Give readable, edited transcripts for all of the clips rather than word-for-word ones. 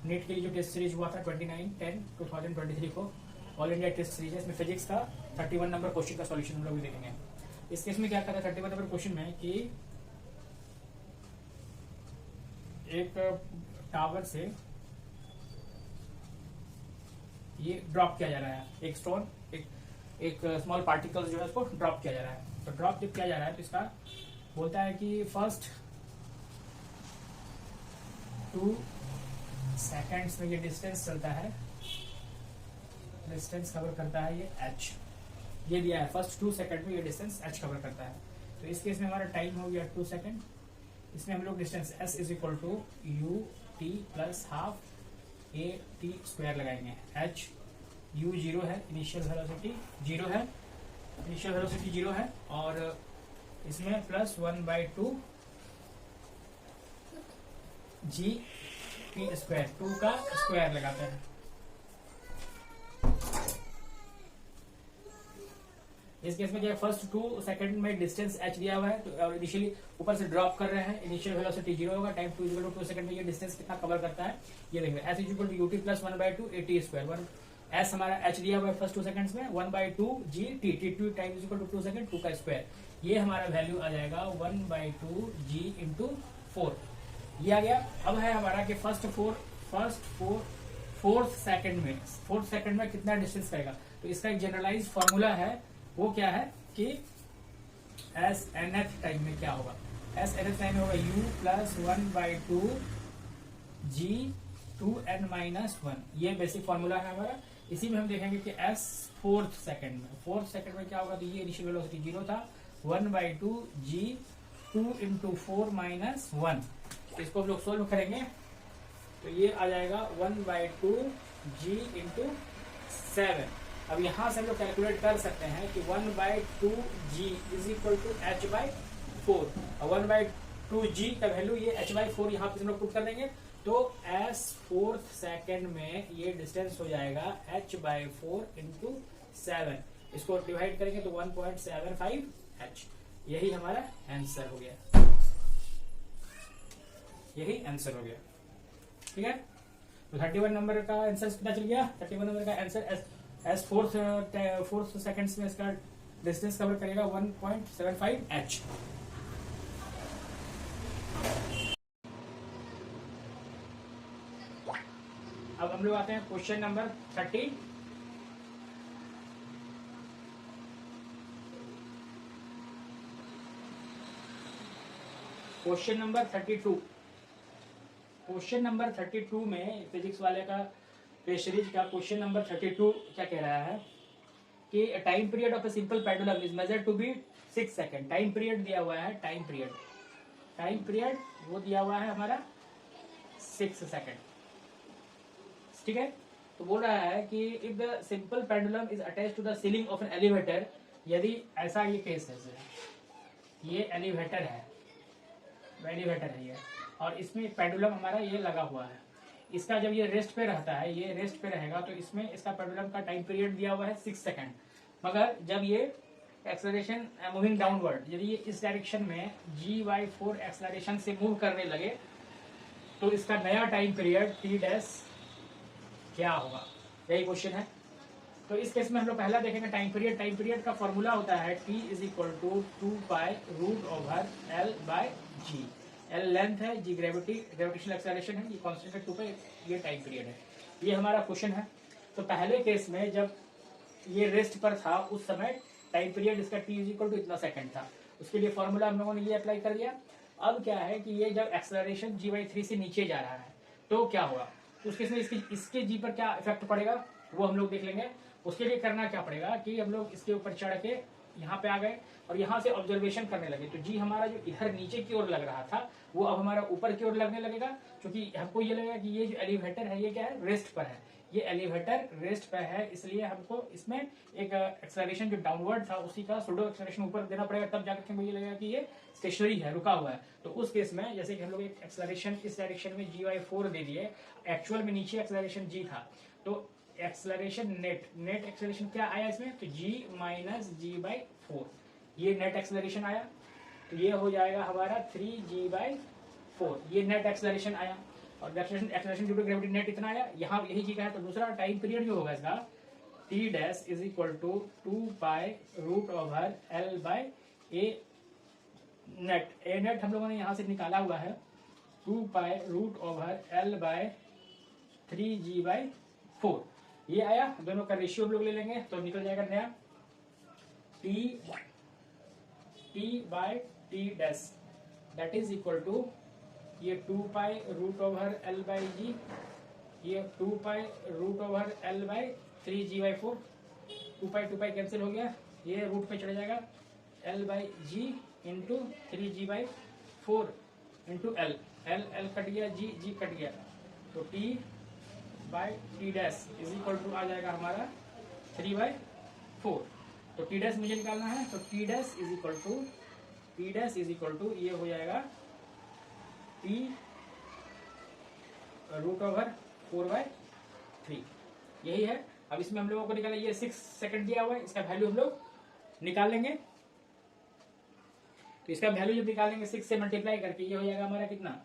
NEET के लिए जो टेस्ट सीरीज हुआ था 29/10/2023 को, ऑल इंडिया टेस्ट सीरीज है। इसमें फिजिक्स का 31 नंबर क्वेश्चन का सॉल्यूशन हम लोग देखेंगे। इस केस में क्या करा 31 नंबर क्वेश्चन में कि एक टावर से ये ड्रॉप किया जा रहा है, एक स्टोन, एक स्मॉल पार्टिकल जो है उसको ड्रॉप किया जा रहा है। तो ड्रॉप जब किया जा रहा है तो इसका बोलता है कि फर्स्ट 2 सेकेंड्स में ये डिस्टेंस चलता है, डिस्टेंस कवर करता है ये h, ये दिया है फर्स्ट 2 सेकेंड में ये डिस्टेंस h कवर करता है। तो इस केस में हमारा टाइम हो गया 2 सेकेंड। इसमें हम लोग distance s is equal to u t plus half a t square लगाएंगे। h u 0 है, इनिशियल वेलोसिटी 0 है, इनिशियल वेलोसिटी 0 है, और इसमें प्लस 1/2 जी टी स्क्वायर, 2 का स्क्वायर लगाते हैं। इस केस में क्या फर्स्ट 2 सेकंड में डिस्टेंस h दिया हुआ है, तो और इनिशियली ऊपर से ड्रॉप कर रहे हैं, इनिशियल वेलोसिटी 0 होगा, टाइम 2 सेकंड में ये डिस्टेंस कितना कवर करता है ये देखेंगे। s is equal to u t plus 1/2 a t square. s हमारा h दिया हुआ है फर्स्ट 2 सेकंड्स में, 1/2 g t, t time is equal to 2 second, 2 का स्क्वायर, ये हमारा वैल्यू आ जाएगा 1/2 जी इंटू 4, ये आ गया। अब है हमारा कि फोर्थ सेकंड में कितना डिस्टेंस करेगा। तो इसका एक जनरलाइज फॉर्मूला है, वो क्या है कि एस एन एथ टाइम में क्या होगा, एस एन एथ टाइम में होगा u प्लस 1/2 जी 2n-1, ये बेसिक फॉर्मूला है हमारा। इसी में हम देखेंगे कि s फोर्थ सेकंड में क्या होगा, तो ये इनिशियल वेलोसिटी 0 था, 1/2 जी 2 × 4 - 1, इसको हम लोग सोल्व करेंगे तो ये आ जाएगा 1/2 जी × 7। अब यहां से हम लोग कैलकुलेट कर सकते हैं कि 1/2 जी इज इक्वल टू h/4, और 1/2 जी का वैल्यू ये h/4 यहाँ पे हम लोग पुट कर देंगे, तो s फोर्थ सेकेंड में ये डिस्टेंस हो जाएगा h/4 × 7, इसको डिवाइड करेंगे तो 1.75 h, यही हमारा आंसर हो गया, यही आंसर हो गया। ठीक है, तो 31 नंबर का आंसर कितना चल गया, 31 नंबर का आंसर एस फोर्थ सेकंड्स में इसका डिस्टेंस कवर करेगा 1.75 h। अब हम लोग आते हैं question number 30। Question number 32, question number 32 में फिजिक्स वाले का सीरीज का क्वेश्चन नंबर 32 क्या कह रहा है कि time period of a simple pendulum is measured to be 6 second. Time period दिया हुआ है, टाइम पीरियड वो दिया हुआ है हमारा 6 सेकंड। ठीक है, तो बोल रहा है कि if the simple pendulum is attached to the ceiling of an elevator, यदि ऐसा ये केस है, ये एलिवेटर है ये, और इसमें पेंडुलम हमारा ये लगा हुआ है, इसका जब ये रेस्ट पे रहता है, ये रेस्ट पे रहेगा, तो इसमें इसका पेंडुलम का टाइम पीरियड दिया हुआ है 6 सेकंड। मगर जब ये एक्सेलरेशन मूविंग डाउनवर्ड, यदि ये इस डायरेक्शन में g/4 एक्सेलरेशन से मूव करने लगे, तो इसका नया टाइम पीरियड t डैश क्या होगा, यही क्वेश्चन है। तो इस केस में हम लोग पहला देखेंगे टाइम पीरियड का फॉर्मूला होता है t is equal to 2π√L/g। L length है, g ग्रेविटेशनल एक्सेलरेशन है, ये कांस्टेंट है 2 पे, ये टाइम पीरियड है, ये हमारा क्वेश्चन है। तो पहले केस में जब ये रेस्ट पर था उस समय टाइम पीरियड इसका t इज इक्वल टू इतना सेकंड था, उसके लिए फॉर्मूला हम लोगों ने ये अप्लाई कर दिया। अब क्या है कि ये जब एक्सेलरेशन g/3 से नीचे जा रहा है तो क्या होगा, उस केस में इसके g पर क्या इफेक्ट पड़ेगा वो हम लोग देख लेंगे। उसके लिए करना क्या पड़ेगा कि हम लोग इसके ऊपर चढ़ के यहाँ पे आ गए और यहाँ से ऑब्जर्वेशन करने लगे, तो जी हमारा जो इधर नीचे की ओर लग रहा था वो अब हमारा ऊपर की ओर लगने लगेगा, क्योंकि हमको ये लगेगा कि ये जो एलिवेटर है ये क्या है, रेस्ट पर है, ये एलिवेटर रेस्ट पर है, इसलिए हमको इसमें एक एक्सेलरेशन जो डाउनवर्ड था उसी का सूडो एक्सेलरेशन ऊपर देना पड़ेगा, तब जाकर हमको ये लगेगा कि ये स्टेशनरी है, रुका हुआ है। तो उस केस में जैसे कि हम लोग एक एक्सेलरेशन इस डायरेक्शन में g/4 दे दिए, एक्चुअल में नीचे एक्सेलरेशन g था, तो एक्सेलरेशन नेट एक्सेलरेशन क्या आया इसमें, तो g - g/4, ये नेट एक्सेलरेशन आया, तो ये हो जाएगा हमारा 3g/4, ये नेट एक्सेलरेशन आया। और acceleration due to gravity net इतना आया, यहाँ यही चीज है। तो दूसरा टाइम पीरियड जो होगा इसका t dash is equal to 2 pi root over l by a net. A net हम लोगों ने यहाँ से निकाला हुआ है 2 pi root over l by 3g/4। ये आया, दोनों का रेशियो हम लोग ले लेंगे तो निकल जाएगा नया T by T dash that is equal to ये 2 pi root over L by g, ये 2 pi root over L by 3g/4। 2 पाई कैंसिल हो गया, ये रूट पे चढ़ जाएगा L by g into 3g/4 into L, L cut गया, जी कट गया, तो T by T dash is equal to आ जाएगा हमारा 3/4। तो टी डैश मुझे निकालना है, तो t dash is equal to ये हो जाएगा टी रूट ओवर 4/3। यही है। अब इसमें हम लोगों को निकाला, ये 6 सेकंड दिया हुआ है, इसका वैल्यू हम लोग निकाल लेंगे। तो इसका वैल्यू जब निकालेंगे 6 से मल्टीप्लाई करके, ये हो जाएगा हमारा कितना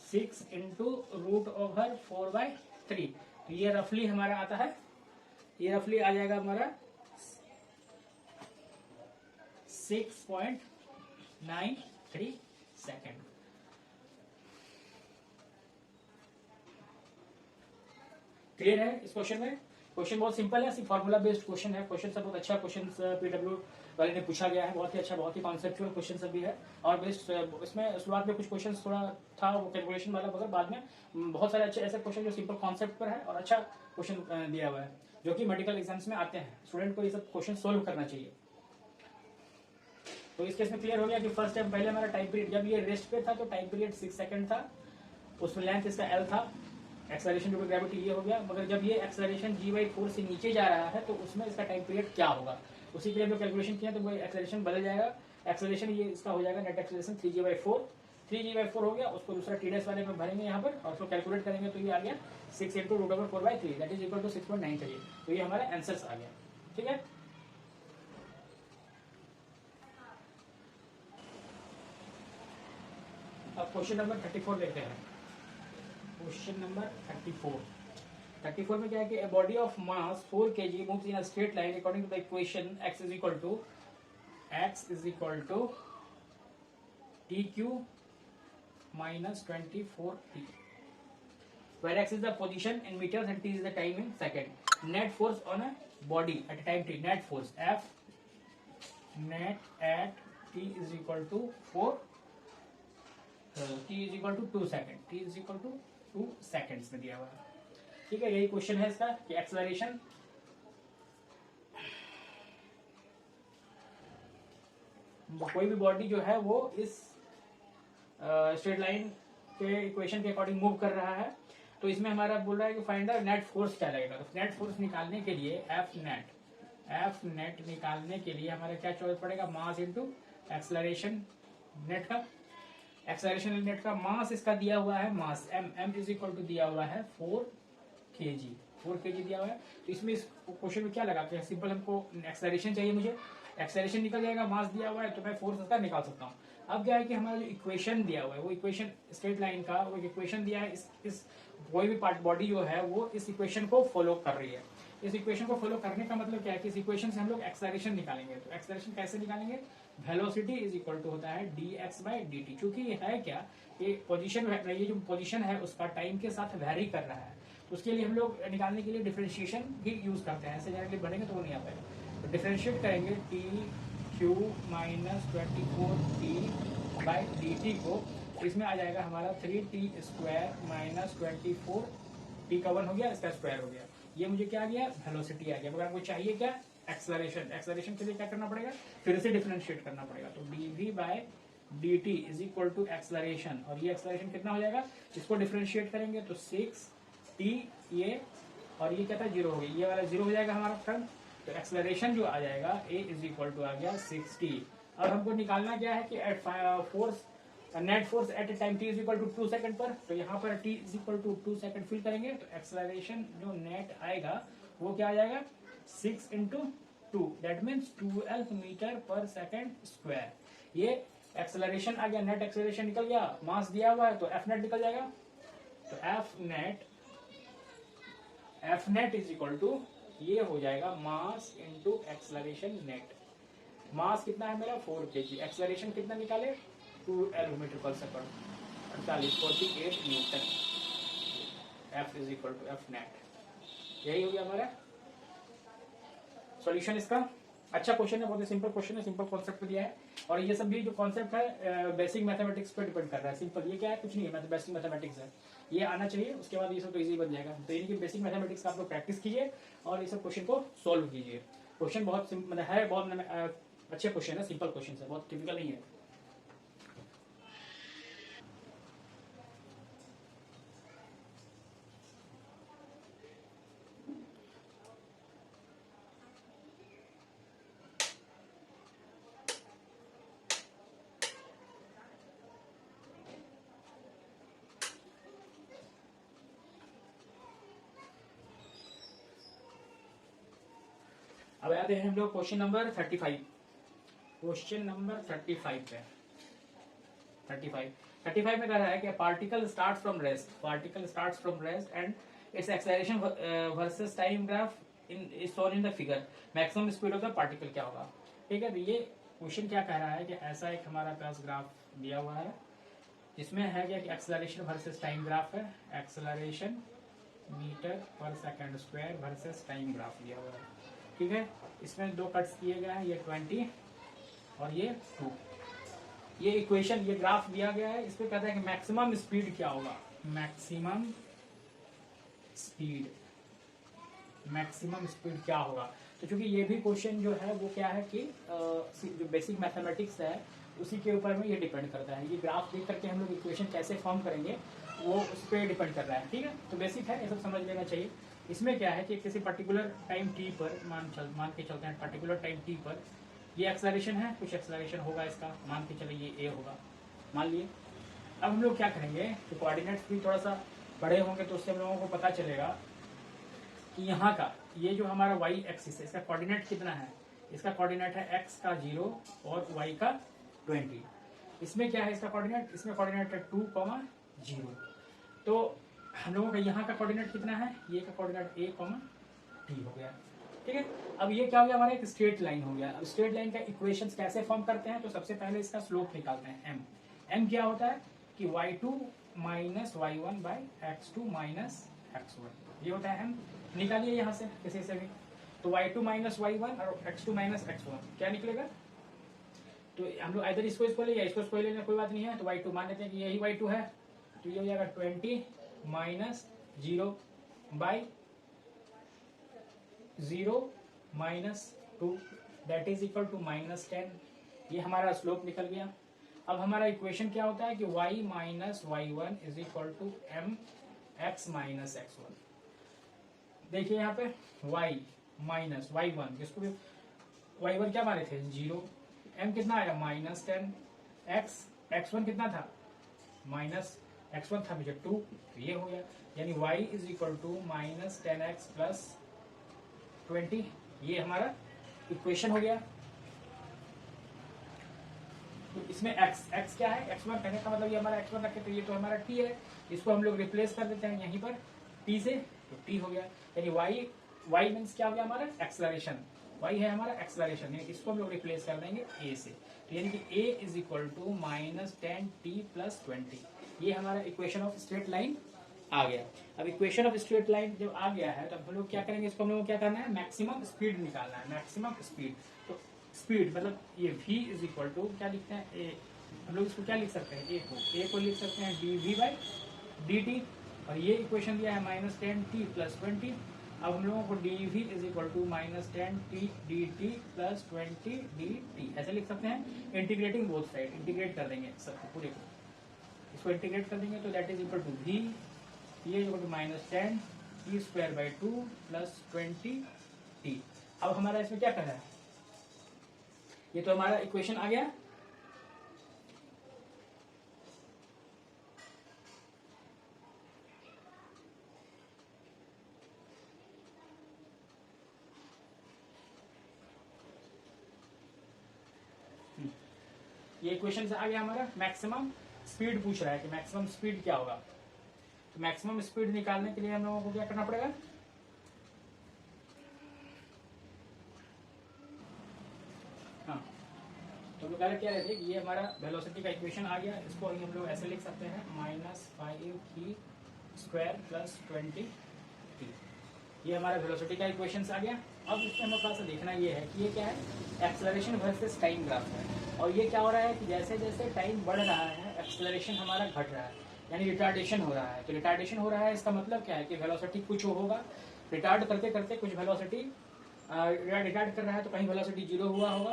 6 इंटू रूट ओवर 4/3। तो ये रफली हमारा आता है, ये रफली आ जाएगा हमारा 6.93 सेकेंड। क्लियर है इस क्वेश्चन में? क्वेश्चन बहुत सिंपल है, सिर्फ फॉर्मूला बेस्ड क्वेश्चन है। क्वेश्चन सब बहुत अच्छा क्वेश्चन पीडब्ल्यू वाले ने पूछा गया है, बहुत ही अच्छा, बहुत ही कॉन्सेप्चुअल क्वेश्चन सब भी है। और बेस्ट इसमें शुरुआत में कुछ क्वेश्चन थोड़ा था वो कैलकुलेशन वाला, मगर बाद में बहुत सारे अच्छे ऐसे क्वेश्चन जो सिंपल कॉन्सेप्ट पर है और अच्छा क्वेश्चन दिया हुआ है, जो कि मेडिकल एग्जाम्स में आते हैं। स्टूडेंट को ये सब क्वेश्चन सोल्व करना चाहिए। तो इस केस में क्लियर हो गया कि फर्स्ट टाइम पहले हमारा टाइम पीरियड, जब ये रेस्ट पे था तो टाइम पीरियड 6 सेकंड था, उसमें लेंथ इसका एल था, एक्सेलरेशन ड्यू टू ग्रेविटी ये हो गया। मगर जब ये एक्सेलरेशन g/4 से नीचे जा रहा है तो उसमें इसका टाइम पीरियड क्या होगा, उसी के लिए हम कैलकुलेशन किया, तो वो एक्सेलरेशन बदल जाएगा। एक्सेलरेशन ये इसका हो जाएगा नेट एक्सेलरेशन 3g/4 हो गया, उसको दूसरा टी डैश वाले में भरेंगे यहाँ पर और उसको कैलकुलेट करेंगे तो ये आ गया 6 into root over 4/3 that is equal to 6.93। तो ये हमारा आंसर्स आ गया। ठीक है, अब क्वेश्चन नंबर 34 लेते हैं। क्वेश्चन नंबर 34 में क्या है कि a body of mass 4 kg moves in a straight line according to the equation x is equal to tq minus 24t, where x is the position in meters and t is the time in second. Net force on a body at time t, net force F net at t is equal to 2 second, t is equal to 2 seconds में दिया हुआ है। ठीक है, यही question है इसका कि एक्सेलरेशन कोई भी बॉडी जो है वो इस स्ट्रेट लाइन के इक्वेशन के अकॉर्डिंग मूव कर रहा है। तो इसमें हमारा बोल रहा है कि फाइंड द नेट फोर्स क्या लगेगा। तो नेट फोर्स निकालने के लिए एफ नेट निकालने के लिए हमारा क्या चॉइस पड़ेगा, मास इनटू एक्सेलरेशन नेट का। एक्सेलरेशन नेट का मास इसका दिया हुआ है, मास m इज इक्वल टू दिया हुआ है 4 kg दिया हुआ है। तो इसमें इस क्वेश्चन में क्या लगा कि सिंपल हमको एक्सेलरेशन चाहिए, मुझे एक्सेलरेशन निकल जाएगा, मास दिया हुआ है तो मैं फोर्स इसका निकाल सकता हूँ। अब क्या है कि हमारा जो इक्वेशन दिया हुआ है वो इक्वेशन स्ट्रेट लाइन का वो इक्वेशन दिया है, इस कोई भी पार्ट बॉडी जो है वो इस इक्वेशन को फॉलो कर रही है। इस इक्वेशन को फॉलो करने का मतलब क्या है कि इस इक्वेशन से हम लोग एक्सेलरेशन निकालेंगे। तो एक्सेलरेशन कैसे निकालेंगे, वेलोसिटी इज इक्वल टू होता है dx/dt। चूंकि ये है क्या, ये पोजीशन, ये जो पोजीशन है उसका टाइम के साथ वेरी कर रहा है, तो उसके लिए हम लोग निकालने के लिए डिफरेंशिएशन भी यूज करते हैं। ऐसे जनरली बढ़ेंगे तो वो नहीं आ पाएगा। तो डिफरेंशिएट करेंगे tq minus 24t/dt को, इसमें आ जाएगा हमारा 3t² minus 24t का 1 हो गया, इसका स्क्वायर हो गया। ये मुझे क्या आ गया, वेलोसिटी आ गया। मगर आपको चाहिए क्या, एक्सेलरेशन। एक्सेलरेशन के लिए क्या करना पड़ेगा, फिर से डिफरेंशिएट करना पड़ेगा। तो dv/dt is equal to acceleration, और ये एक्सेलरेशन कितना हो जाएगा, इसको डिफरेंशिएट करेंगे तो 6t ये, और ये क्या था 0 हो गया, ये वाला 0 हो जाएगा हमारा टर्म। तो एक्सेलरेशन जो आ जाएगा a इज इक्वल टू आ गया 6t। अब हमको निकालना क्या है कि force, net force at time t is equal to 2 second पर। तो यहाँ पर t is equal to 2 second fill करेंगे तो एक्सेलरेशन जो नेट आएगा वो क्या आ जाएगा 6 इंटू 2 दैट मीन्स 12 मीटर पर सेकंड स्क्वायर। ये एक्सेलरेशन आ गया, नेट एक्सेलरेशन निकल गया, मास दिया हुआ है तो एफ नेट निकल जाएगा। तो f net is equal to ये हो जाएगा mass into acceleration net. Mass कितना है मेरा 4 kg, एक्सेलरेशन कितना निकाले 2 एलोमीटर पर second 48 newton. F is equal to f net. यही हो गया हमारा सॉल्यूशन इसका। अच्छा क्वेश्चन है, बहुत ही सिंपल क्वेश्चन है, सिंपल कॉन्सेप्ट दिया है। और ये सब भी जो कॉन्सेप्ट है बेसिक मैथमेटिक्स पे डिपेंड कर रहा है। सिंपल ये क्या है, कुछ नहीं है, बेसिक मैथमेटिक्स है, ये आना चाहिए, उसके बाद ये सब तो इजी बन जाएगा। तो इनकी बेसिक मैथमेटिक्स का आप लोग प्रैक्टिस कीजिए और ये सब क्वेश्चन को सोल्व कीजिए। क्वेश्चन बहुत मतलब है, बहुत अच्छे क्वेश्चन है, सिंपल क्वेश्चन है, बहुत टिपिकल नहीं है। अब आते हैं हम लोग क्वेश्चन नंबर 35। क्वेश्चन नंबर 35 पे 35 में कह रहा है कि particle start from rest and it's acceleration versus time graph is shown in the figure. Maximum speed of the particle क्या होगा। ठीक है, तो ये क्वेश्चन क्या कह रहा है कि ऐसा एक हमारा पास ग्राफ दिया हुआ है जिसमें है क्या कि एक्सेलरेशन वर्सेस टाइम ग्राफ है, एक्सेलरेशन मीटर पर second square versus time graph दिया हुआ है। ठीक है, इसमें दो कट्स किए गए हैं, ये 20 और ये 2। ये इक्वेशन, ये ग्राफ दिया गया है, इस पे कहता है कि मैक्सिमम स्पीड क्या होगा, मैक्सिमम स्पीड क्या होगा। तो चूंकि ये भी क्वेश्चन जो है वो क्या है कि जो बेसिक मैथमेटिक्स है उसी के ऊपर में ये डिपेंड करता है। ये ग्राफ देख करके हम लोग इक्वेशन कैसे फॉर्म करेंगे वो उस पर डिपेंड कर रहा है। ठीक है, तो बेसिक है, ये सब समझ लेना चाहिए। इसमें क्या है कि किसी पर्टिकुलर टाइम टी पर मान के चलते हैं, पर्टिकुलर टाइम टी पर ये एक्सेलरेशन है, कुछ एक्सेलरेशन होगा इसका, मान के चले ये ए होगा, मान लिए। अब हम लोग क्या करेंगे कि कोऑर्डिनेट्स भी थोड़ा सा बड़े होंगे तो उससे हम लोगों को पता चलेगा कि यहाँ का ये जो हमारा वाई एक्सिस है इसका कोऑर्डिनेट कितना है। इसका कोऑर्डिनेट है एक्स का 0 और वाई का 20। इसमें क्या है इसका कोऑर्डिनेट, इसमें कोऑर्डिनेट है 2,0। तो हम लोगों का यहाँ का कोऑर्डिनेट कितना है, ये का कोऑर्डिनेट ए, टी हो गया। ठीक है, अब ये क्या हो गया हमारा एक स्ट्रेट लाइन हो गया। अब स्ट्रेट लाइन का इक्वेशंस कैसे फॉर्म करते हैं, तो सबसे पहले इसका स्लोप निकालते हैं एम। एम क्या होता है कि y2 minus y1 by x2 minus x1, ये होता है एम। निकालिए यहाँ से किसी से भी, तो y2 माइनस y1 और x2 माइनस x1 क्या निकलेगा। तो हम लोग इधर इसको ले या इसको ले लेना, कोई बात नहीं है। तो y2 मान लेते हैं कि यही y2 है, तो ये हो जाएगा 20 minus 0 by 0 minus 2 that is equal to minus 10। ये हमारा स्लोप निकल गया। अब हमारा इक्वेशन क्या होता है कि y minus y1 is equal to m x minus x1। देखिए यहाँ पे y माइनस y1, जिसको भी y1 क्या मारे थे 0, m कितना आया माइनस 10, x1 कितना था माइनस x1 था मुझे 2, तो ये हो गया। यानी y is equal to minus 10x plus 20, ये हमारा इक्वेशन हो गया। तो इसमें x क्या है, x1 कहने का मतलब ये हमारा x1 रखे तो ये तो हमारा t है, इसको हम लोग रिप्लेस कर देते हैं यहीं पर t से, तो t हो गया। यानी y मीन्स क्या हो गया हमारा एक्सेलरेशन, y है हमारा एक्सेलरेशन, इसको हम लोग रिप्लेस कर देंगे a से। तो यानी कि a is equal to minus 10t plus 20, ये हमारा इक्वेशन ऑफ स्ट्रेट लाइन आ गया। अब इक्वेशन ऑफ स्ट्रेट लाइन जब आ गया है तो हम लोग क्या करेंगे, इसको हम लोग क्या करना है, मैक्सिमम स्पीड निकालना है, मैक्सिमम स्पीड। तो स्पीड मतलब ये v इज इक्वल टू क्या लिखते हैं a, हम लोग इसको क्या लिख सकते हैं a को लिख सकते हैं dv बाई dt, और ये इक्वेशन दिया है माइनस 10t प्लस 20। अब हम लोगों को dv is equal to minus 10t dt plus 20 dt ऐसे लिख सकते हैं। इंटीग्रेटिंग बोथ साइड, इंटीग्रेट कर देंगे सबको, पूरे को इसको इंटीग्रेट कर देंगे तो that is equal to v, ये equal to minus 10 t square by 2 plus 20t। अब हमारा इसमें क्या करना है, ये तो हमारा इक्वेशन आ गया। ये इक्वेशन से आ गया हमारा। मैक्सिमम स्पीड पूछ रहा है कि मैक्सिमम स्पीड क्या होगा। तो मैक्सिमम स्पीड निकालने के लिए हम लोगों को क्या करना पड़ेगा, हाँ तो लोग क्या रहते हैं, ये हमारा वेलोसिटी का इक्वेशन आ गया। इसको हम लोग ऐसे लिख सकते हैं -5v² + 20t। ये हमारा वेलोसिटी का इक्वेशन आ गया। अब इसमें हमें थोड़ा सा देखना ये है कि ये क्या है, एक्सेलरेशन वर्सेस टाइम ग्राफ है। और ये क्या हो रहा है कि जैसे जैसे टाइम बढ़ रहा है एक्सेलरेशन हमारा घट रहा है, यानी रिटार्डेशन हो रहा है। तो रिटार्डेशन हो रहा है इसका मतलब क्या है कि वेलोसिटी कुछ होगा, रिटार्ड करते करते कुछ वेलोसिटी रिटार्ड कर रहा है तो कहीं वेलोसिटी 0 हुआ होगा,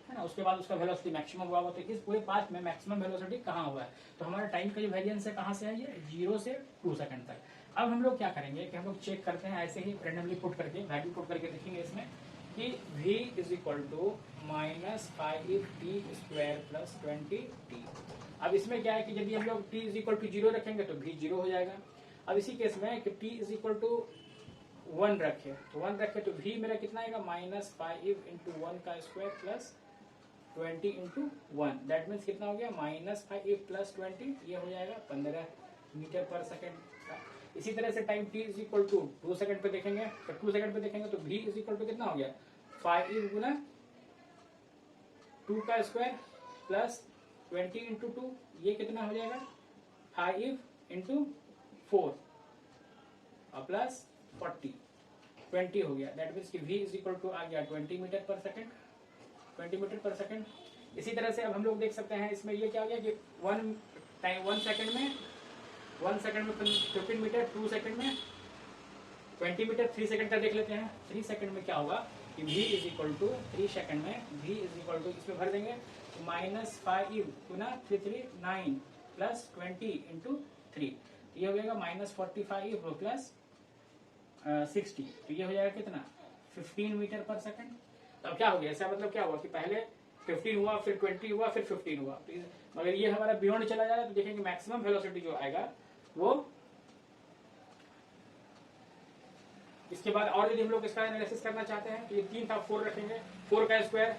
है ना। उसके बाद उसका वेलोसिटी मैक्सिमम हुआ होगा। तो इस पूरे पाथ में मैक्सिमम वेलोसिटी कहाँ हुआ है, तो हमारा टाइम का जो वेरिएंस है कहाँ से है, ये 0 से 2 सेकंड तक। अब हम लोग क्या करेंगे कि हम लोग चेक करते हैं ऐसे ही रेंडमली पुट करके, वैल्यू पुट करके देखेंगे इसमें कि v = -5t² + 20t। अब इसमें क्या है कि यदि हम लोग t = 0 रखेंगे तो v 0 हो जाएगा। अब इसी केस में कि t = 1 रखे तो 1 रखे तो v मेरा कितना आएगा, -5 × 1 का स्क्वायर + 20 × 1। दैट मीन्स कितना हो गया, -5 + 20, ये हो जाएगा 15 मीटर पर सेकेंड का। इसी तरह से टाइम t = 2 सेकंड पे देखेंगे, तो 2 सेकंड पे देखेंगे तो v = कितना हो गया, 5 × 2 का स्क्वायर + 20 × 2, ये कितना हो जाएगा 5 × 4 और + 40, 20 हो गया। दैट मीन्स कि v = आ गया 20 metre per second, 20 metre per second. इसी तरह से अब हम लोग देख सकते हैं इसमें ये क्या हो गया कि 1 सेकंड में 15 मीटर, 2 सेकंड में 20 मीटर, 3 सेकंड का देख लेते हैं। 3 सेकंड में क्या होगा कि v = 3 सेकंड में v = इसमें भर देंगे तो -5 × 3 3 9 + 20 × 3, ये हो जाएगा -45 + 60, तो ये हो जाएगा कितना 15 मीटर पर सेकंड। तो अब क्या हो गया, ऐसा मतलब क्या हुआ कि पहले 15 हुआ, फिर 20 हुआ, फिर 15 हुआ। तो मगर ये हमारा बियॉन्ड चला जा रहा है तो देखेंगे मैक्सिमम वेलोसिटी जो आएगा वो इसके बाद। और यदि हम लोग इसका एनालिसिस करना चाहते हैं तो ये 3 था, 4 रखेंगे, 4 का स्क्वायर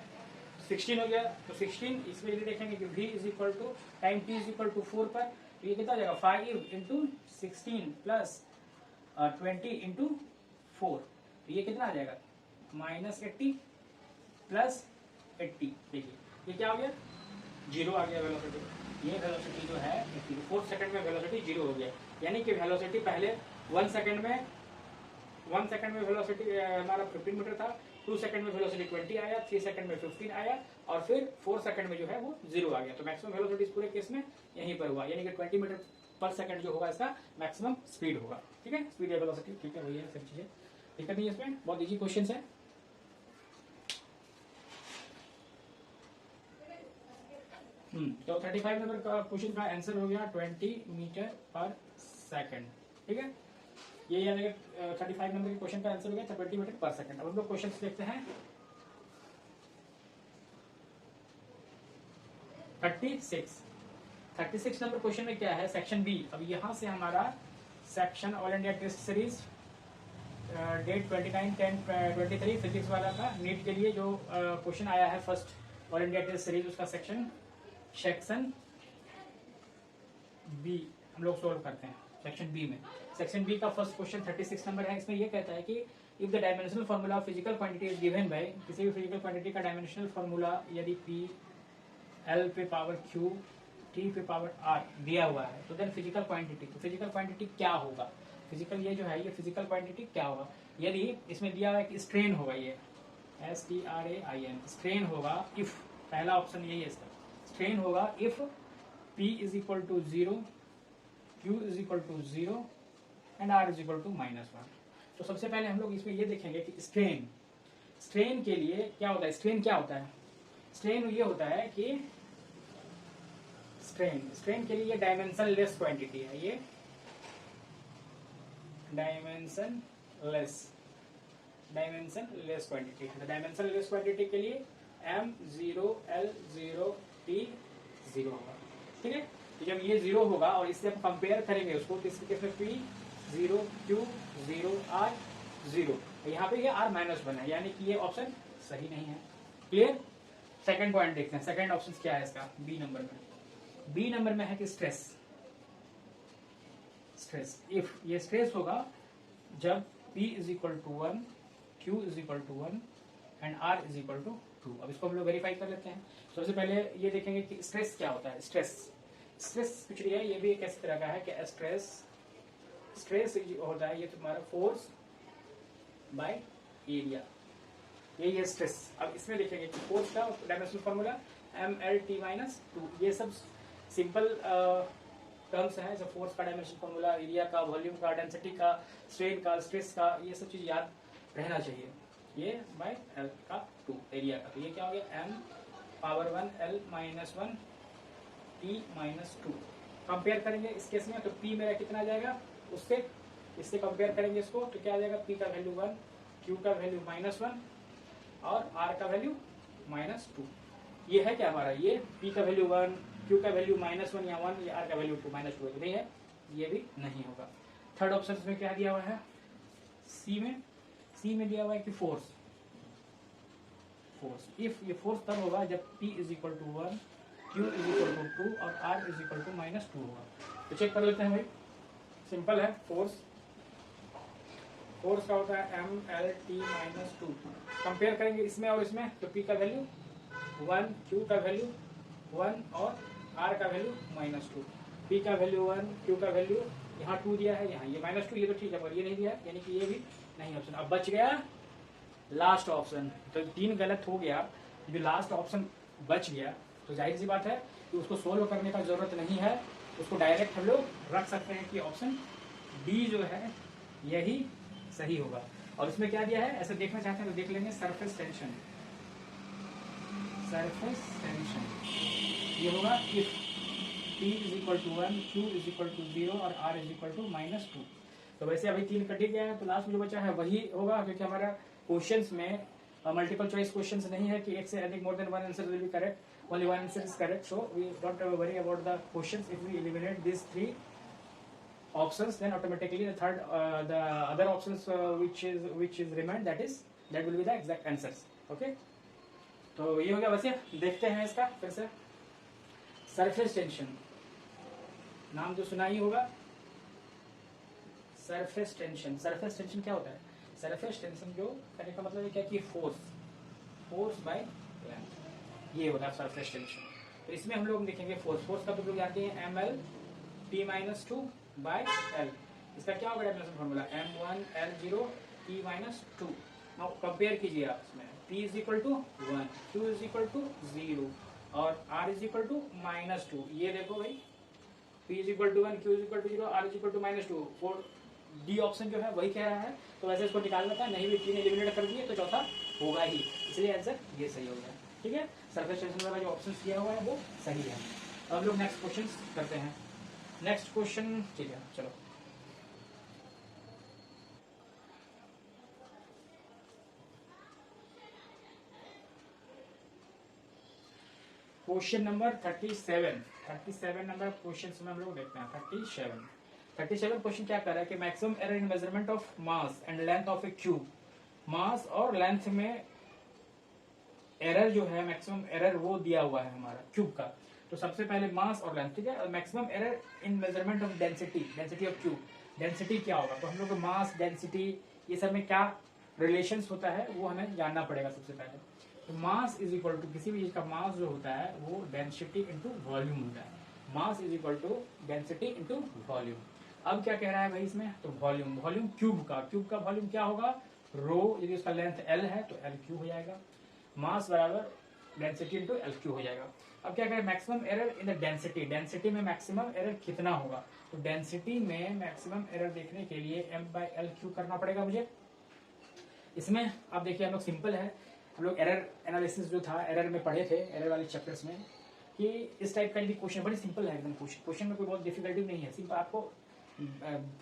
16 हो गया। तो 16 इसमें यदि देखेंगे कि v = टाइम t = 4 पर, तो ये कितना हो जाएगा 5 × 16 + 20 × 4, तो ये कितना आ जाएगा -80 + 80। देखिए ये क्या हो गया, 0 आ गया वेलोसिटी। ये वेलोसिटी जो है 4 सेकंड में वेलोसिटी 0 हो गया, यानी कि वेलोसिटी पहले 1 सेकंड में वेलोसिटी हमारा 15 मीटर था, 2 सेकंड में वेलोसिटी 20 आया, 3 सेकंड में 15 आया और फिर 4 सेकंड में जो है वो 0 आ गया। तो मैक्सिमम वेलोसिटी इस पूरे केस में यहीं पर हुआ, यानी कि 20 मीटर पर सेकंड जो होगा इसका मैक्सिमम स्पीड होगा। ठीक है, स्पीड या वेलोसिटी, ठीक है, वही है सब चीजें, दिक्कत नहीं है इसमें, बहुत इजी क्वेश्चन है। तो 35 नंबर का क्वेश्चन का आंसर हो गया 20 मीटर पर सेकंड। ठीक है, ये यानी कि 35 नंबर के क्वेश्चन का आंसर हो गया 20 मीटर पर सेकंड। अब हम लोग क्वेश्चन देखते हैं 36 नंबर क्वेश्चन में क्या है, सेक्शन बी। अब यहाँ से हमारा section all India test series date 29/10/23 physics वाला का नीट के लिए जो क्वेश्चन आया है first all India test series, उसका सेक्शन बी हम लोग सोल्व करते हैं। सेक्शन बी में, सेक्शन बी का फर्स्ट क्वेश्चन 36 नंबर है। इसमें ये कहता है कि if the dimensional formula of physical quantity is given by, किसी भी फिजिकल क्वांटिटी का डायमेंशनल फार्मूला यदि p l पे पावर q t पे पावर r दिया हुआ है तो देन फिजिकल क्वांटिटी, तो फिजिकल क्वांटिटी क्या होगा, फिजिकल ये जो है ये फिजिकल क्वांटिटी क्या होगा। यदि इसमें दिया हुआ है कि स्ट्रेन होगा, ये STRAIN स्ट्रेन होगा इफ, पहला ऑप्शन यही है इसका, स्ट्रेन होगा if p = 0, q = 0 and r = -1। तो सबसे पहले हम लोग इसमें ये देखेंगे कि स्ट्रेन के लिए क्या होता है। स्ट्रेन क्या होता है, स्ट्रेन ये होता है कि स्ट्रेन के लिए ये डायमेंशन लेस क्वांटिटी है, ये डायमेंशन लेस क्वांटिटी है। डायमेंशन लेस क्वांटिटी के लिए m0 l0 t0 होगा। ठीक है, तो जब ये 0 होगा और इससे हम कंपेयर करेंगे उसको, तो इसके केस में p 0 q 0 r 0, यहाँ पे ये r- बना है, यानी कि ये ऑप्शन सही नहीं है। क्लियर। सेकंड पॉइंट देखते हैं, सेकंड ऑप्शन क्या है इसका बी नंबर में। बी नंबर में है कि स्ट्रेस, स्ट्रेस इफ ये स्ट्रेस होगा जब P is equal to 1, Q is equal to 1 and R is equal to 2। अब इसको हम लोग वेरीफाई कर लेते हैं। सबसे पहले ये देखेंगे कि स्ट्रेस क्या होता है। स्ट्रेस, स्ट्रेस कुछ नहीं है, ये भी एक इस तरह का है कि स्ट्रेस, स्ट्रेस होता है ये तुम्हारा फोर्स बाय एरिया, ये स्ट्रेस। अब इसमें देखेंगे कि फोर्स का डायमेंशनल फॉर्मूला MLT-2। ये सब सिंपल टर्म्स हैं, जो फोर्स का डायमेंशन फॉर्मूला, एरिया का, वॉल्यूम का, डेंसिटी का, स्ट्रेन का, स्ट्रेस का, ये सब चीज याद रहना चाहिए। ये बाय L का 2 एरिया का, तो ये क्या हो गया M⁻1 L-1 T-2। कंपेयर करेंगे इस केस में, तो P मेरा कितना आ जाएगा उससे, इससे कंपेयर करेंगे इसको, तो क्या आ जाएगा P का वैल्यू 1, Q का वैल्यू -1 और R का वैल्यू -2। ये है क्या हमारा, ये P का वैल्यू 1, Q का वैल्यू -1 या 1, या R का वैल्यू -2 नहीं है, ये भी नहीं होगा। थर्ड ऑप्शन में क्या दिया हुआ है, सी में दिया हुआ है कि फोर्स, फोर्स इफ ये फोर्स तब होगा जब P is equal to 1, Q is equal to 2 और R इज इक्वल टू -2 होगा। तो चेक कर लेते हैं भाई, सिंपल है। फोर्स, फोर्स का होता है MLT-2। कंपेयर करेंगे इसमें और इसमें, तो P का वैल्यू 1, Q का वैल्यू 1 और R का वैल्यू -2। P का वैल्यू 1, Q का वैल्यू यहाँ 2 दिया है, यहाँ ये -2, ये तो ठीक है, पर ये नहीं दिया है, यानी कि ये भी नहीं ऑप्शन। अब बच गया लास्ट ऑप्शन, तो 3 गलत हो गया, जो लास्ट ऑप्शन बच गया, तो जाहिर सी बात है कि उसको सोल्व करने का जरूरत नहीं है, उसको डायरेक्ट हम लोग रख सकते हैं कि ऑप्शन डी जो है यही सही होगा। और इसमें क्या दिया है, ऐसे देखना चाहते हैं तो देख लेंगे, सरफेस टेंशन, सरफेस टेंशन ये होगा if P is equal to 1, Q is equal to 0 और R इज इक्वल टू -2। तो वैसे अभी 3 कट गया है, तो लास्ट में जो बचा है वही होगा, क्योंकि हमारा क्वेश्चंस में मल्टीपल चॉइस क्वेश्चंस नहीं है कि एक से अधिक more than one answer will be correct, only one answer is correct, so we don't worry about the questions. If we eliminate these 3 options, then automatically the third the other options which is remained, that will be the exact answers. Okay, तो ये हो गया। वैसे देखते हैं इसका फिर से, सरफेस टेंशन नाम तो सुना ही होगा, सरफेस टेंशन। सरफेस टेंशन क्या होता है, सरफेस टेंशन जो कहने का मतलब है क्या कि फोर्स, फोर्स बाय लेंथ, ये होता है सरफेस टेंशन। तो इसमें हम लोग देखेंगे फोर्स, फोर्स का तो लोग जानते हैं MLT-2 बाय L। इसका क्या होगा dimension formula M1 L0 T-2। Now compare कीजिए आप इसमें, P is equal to 1, Q is equal to 0 और R इज इक्वल टू -2। ये देखो भाई, P is equal to 1, Q is equal to 0, R is equal to -2। Four D option जो है वही कह रहा है, तो वैसे इसको निकालना था, नहीं भी 3 एलिमिनेट कर दिए तो चौथा होगा ही, इसलिए आंसर ये सही हो गया। ठीक है, सरफेस टेंशन वाला जो ऑप्शन दिया हुआ है वो सही है। अब लोग नेक्स्ट क्वेश्चन करते हैं। नेक्स्ट क्वेश्चन, ठीक है चलो, क्वेश्चन नंबर 37 नंबर क्वेश्चन में हम लोग देखते हैं 37 क्वेश्चन क्या कर रहा है कि maximum error in measurement of mass and length of a cube. Mass और लेंथ में एरर जो है, मैक्सिमम एरर वो दिया हुआ है हमारा क्यूब का। तो सबसे पहले मास और लेंथ, ठीक है, maximum error in measurement of density, density of cube. Density क्या होगा, तो हम लोग मास, डेंसिटी, ये सब में क्या रिलेशंस होता है वो हमें जानना पड़ेगा सबसे पहले। तो मास इज इक्वल टू, किसी भी चीज का मास जो होता है वो डेंसिटी इंटू वॉल्यूम होता है। Mass is equal to density into volume. अब क्या कह रहा है भाई इसमें, तो वॉल्यूम, वॉल्यूम क्यूब का वॉल्यूम क्या होगा, रो, यदि उसका लेंथ L है तो L क्यूब हो जाएगा, मास बराबर डेंसिटी इंटू L क्यूब हो जाएगा। अब क्या करें, maximum error in the density, density में मैक्सिमम एरर कितना होगा, तो डेंसिटी में मैक्सिमम एरर देखने के लिए M/L क्यूब करना पड़ेगा मुझे। इसमें आप देखिए हम लोग सिंपल है, हम लोग एरर एनालिसिस जो था एरर में पढ़े थे, एरर वाले चैप्टर्स में, कि इस टाइप का भी क्वेश्चन बड़ी सिंपल है एकदम। क्वेश्चन में कोई बहुत डिफिकल्टी नहीं है, सिंपल आपको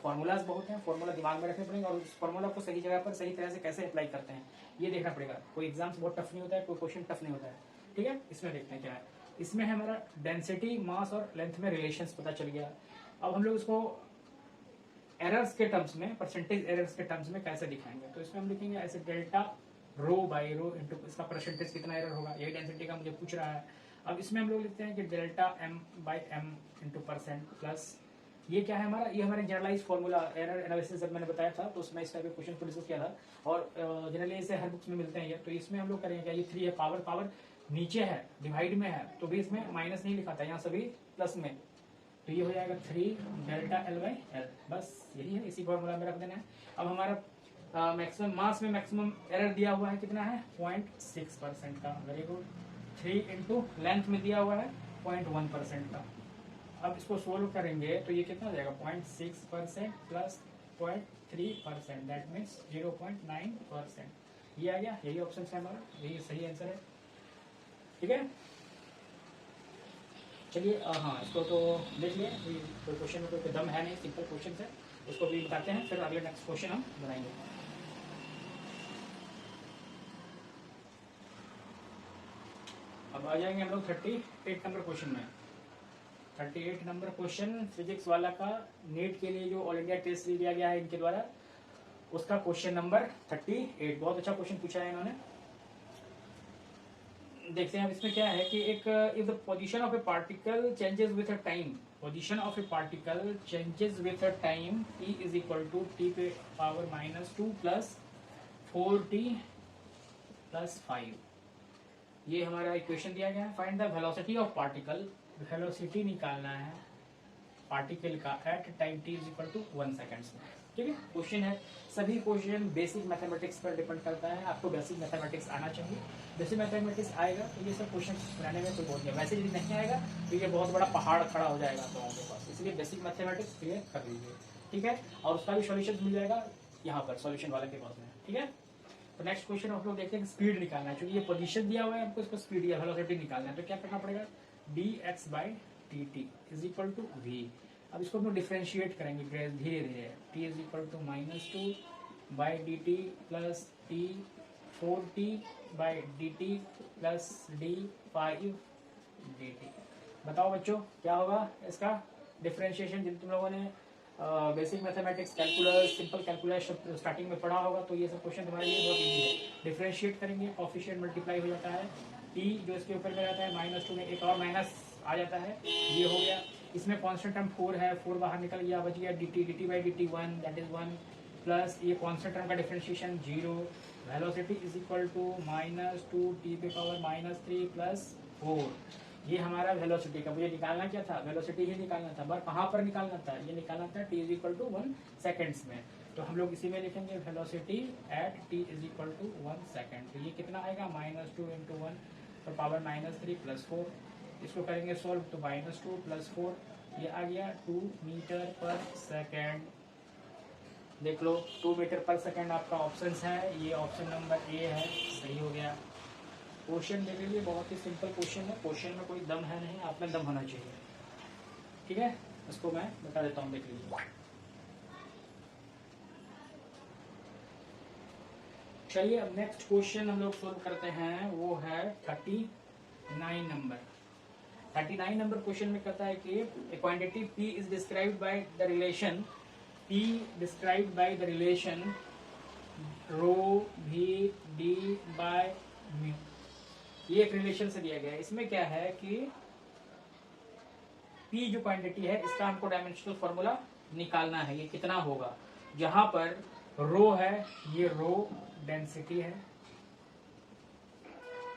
फॉर्मूलाज बहुत हैं, फॉर्मूला दिमाग में रखने पड़ेंगे और उस फॉर्मूला को सही जगह पर सही तरह से कैसे अप्लाई करते हैं ये देखना पड़ेगा। कोई एग्जाम्स बहुत टफ नहीं होता है, कोई क्वेश्चन टफ नहीं होता है। ठीक है, इसमें देखते हैं क्या है। इसमें है हमारा डेंसिटी, मास और लेंथ में रिलेशंस पता चल गया। अब हम लोग इसको एरर्स के टर्म्स में, परसेंटेज एरर्स के टर्म्स में कैसे दिखाएंगे, तो इसमें हम लिखेंगे ऐसे delta rho by rho into इसका परसेंटेज कितना एरर होगा, यही डेंसिटी का मुझे पूछ रहा है। अब इसमें हम लोग लिखते हैं कि delta M by M into percent plus ये क्या है हमारा, ये हमारा जनरलाइज फॉर्मूला एरर एनालिसिस जब मैंने बताया था तो उसमें इसका भी क्वेश्चन को डिस्कस किया था और जनरली इसे हर बुक्स में मिलते हैं ये। तो इसमें हम लोग करेंगे क्या, ये 3 है, पावर पावर नीचे है, डिवाइड में है, तो भी इसमें माइनस नहीं लिखा था, यहाँ सभी प्लस में, तो ये हो जाएगा 3 डेल्टा एल बाई एल, बस यही है, इसी फॉर्मूला में रख देना है। अब हमारा मैक्सिमम मास में मैक्सिमम एरर दिया हुआ है कितना है 0.6% का, वेरी गुड। 3 इंटू लेंथ में दिया हुआ है 0.1% का। अब इसको सोल्व करेंगे तो ये कितना हो जाएगा 0.6% प्लस 0.3%, दैट मीन्स 0.9%। ये आ गया, यही ऑप्शन है हमारा, यही सही आंसर है, ठीक है। चलिए हाँ, इसको तो देख लिए, कोई क्वेश्चन में कोई दम है नहीं, सिंपल क्वेश्चन है, उसको भी बताते हैं, फिर अगले नेक्स्ट क्वेश्चन हम बनाएंगे। अब आ जाएंगे हम लोग 38 नंबर क्वेश्चन में। 38 नंबर क्वेश्चन फिजिक्स वाला का नीट के लिए जो ऑल इंडिया टेस्ट दिया गया है इनके द्वारा, उसका क्वेश्चन नंबर 38। बहुत अच्छा क्वेश्चन पूछा है इन्होंने। देखते हैं अब इसमें क्या है कि एक if the position of a particle changes with a time, position of a particle changes with a time t is equal to T पे पावर -2 प्लस 4t प्लस 5, ये हमारा इक्वेशन दिया गया है। Find the velocity of particle, velocity निकालना है particle का at time t is equal to 1 seconds में, ठीक है। क्वेश्चन है, सभी क्वेश्चन बेसिक मैथमेटिक्स पर डिपेंड करता है, आपको बेसिक मैथमेटिक्स आना चाहिए। बेसिक मैथमेटिक्स आएगा तो ये सब क्वेश्चन बनाने में कोई बहुत नहीं, वैसे यदि नहीं आएगा तो ये बहुत बड़ा पहाड़ खड़ा हो जाएगा आप लोगों के पास, इसलिए बेसिक मैथमेटिक्स क्लियर कर लीजिए, ठीक है। और उसका भी सॉल्यूशन मिल जाएगा यहाँ पर सॉल्यूशन वाले के पास में, ठीक है। तो नेक्स्ट क्वेश्चन हम लोग देखते हैं स्पीड निकालना है, क्योंकि ये पोजीशन दिया हुआ है हमको, इसको स्पीड या वेलोसिटी निकालना है, तो क्या करना पड़ेगा dx by dt is equal to v। अब इसको हम लोग डिफ्रेंशिएट करेंगे धीरे धीरे, t is equal to -2 by D T plus T 4t by D T plus D 5 D T. बताओ बच्चों क्या होगा इसका डिफ्रेंशिएशन, जिन तुम लोगों ने basic mathematics calculus simple calculus starting में पढ़ा होगा तो ये सब क्वेश्चन तुम्हारे लिए बहुत इजी है। डिफ्रेंशिएट करेंगे, कॉफिशिएंट मल्टीप्लाई हो जाता है, t जो इसके ऊपर में रहता है -2 में एक और माइनस आ जाता है, ये हो गया। इसमें कांस्टेंट टर्म 4 है, 4 बाहर निकल गया, बच गया dt by dt 1 that is 1 plus ये कांस्टेंट टर्म का differentiation 0, velocity is equal to -2 t पे पावर -3 प्लस 4। ये हमारा वेलोसिटी का, मुझे निकालना क्या था, वेलोसिटी ही निकालना था, पर कहाँ पर निकालना था, ये निकालना था t is equal to 1 seconds में, तो हम लोग इसी में लिखेंगे velocity at t is equal to 1 second. तो ये कितना आएगा -2 इंटू 1 तो पावर -3 प्लस 4, इसको करेंगे सॉल्व तो -2 प्लस 4 ये आ गया 2 मीटर पर सेकेंड। देख लो 2 मीटर पर सेकेंड आपका ऑप्शन है, ये ऑप्शन नंबर ए है, सही हो गया। क्वेश्चन देख लीजिए, बहुत ही सिंपल क्वेश्चन है, क्वेश्चन में कोई दम है नहीं, आप में दम होना चाहिए, ठीक है। इसको मैं बता देता हूँ, देख लीजिए। चलिए अब नेक्स्ट क्वेश्चन हम लोग सोल्व करते हैं, वो है 39 नंबर। 39 नंबर क्वेश्चन में कहता है कि a quantity p is described by the relation p described by the relation rho v d by mu। ये एक रिलेशन से दिया गया है, इसमें क्या है कि p जो क्वांटिटी है इसका हमको डायमेंशनल फॉर्मूला निकालना है, ये कितना होगा, जहां पर रो है, ये रो डेंसिटी है,